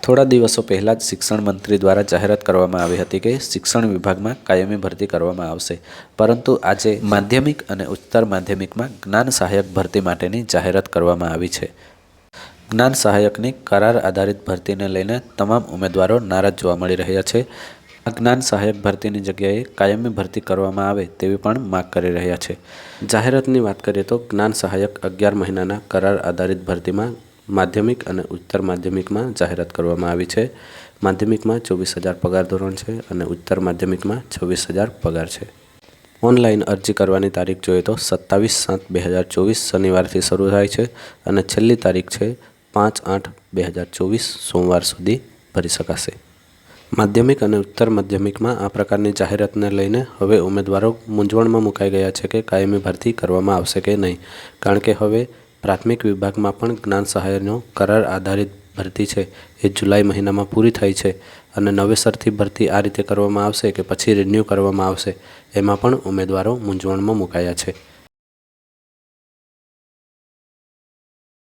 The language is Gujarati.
થોડા દિવસો પહેલાં જ શિક્ષણ મંત્રી દ્વારા જાહેરાત કરવામાં આવી હતી કે શિક્ષણ વિભાગમાં કાયમી ભરતી કરવામાં આવશે, પરંતુ આજે માધ્યમિક અને ઉચ્ચતર માધ્યમિકમાં જ્ઞાન સહાયક ભરતી માટેની જાહેરાત કરવામાં આવી છે. જ્ઞાન સહાયકની કરાર આધારિત ભરતીને લઈને તમામ ઉમેદવારો નારાજ જોવા મળી રહ્યા છે. આ જ્ઞાન સહાયક ભરતીની જગ્યાએ કાયમી ભરતી કરવામાં આવે તેવી પણ માંગ કરી રહ્યા છે. જાહેરાતની વાત કરીએ તો જ્ઞાન સહાયક 11 મહિનાના કરાર આધારિત ભરતીમાં માધ્યમિક અને ઉચ્ચતર માધ્યમિકમાં જાહેરાત કરવામાં આવી છે. માધ્યમિકમાં 24,000 પગાર ધોરણ છે અને ઉચ્ચતર માધ્યમિકમાં 26,000 પગાર છે. ઓનલાઈન અરજી કરવાની તારીખ જોઈએ તો 27/7/2024 શનિવારથી શરૂ થાય છે અને છેલ્લી તારીખ છે 5/8/2024 સોમવાર સુધી ભરી શકાશે. માધ્યમિક અને ઉચ્ચતર માધ્યમિકમાં આ પ્રકારની જાહેરાતને લઈને હવે ઉમેદવારો મૂંઝવણમાં મુકાઈ ગયા છે કે કાયમી ભરતી કરવામાં આવશે કે નહીં, કારણ કે હવે પ્રાથમિક વિભાગમાં પણ જ્ઞાન સહાયનો કરાર આધારિત ભરતી છે એ જુલાઈ મહિનામાં પૂરી થઈ છે અને નવેસરથી ભરતી આ રીતે કરવામાં આવશે કે પછી રિન્યૂ કરવામાં આવશે, એમાં પણ ઉમેદવારો મૂંઝવણમાં મુકાયા છે.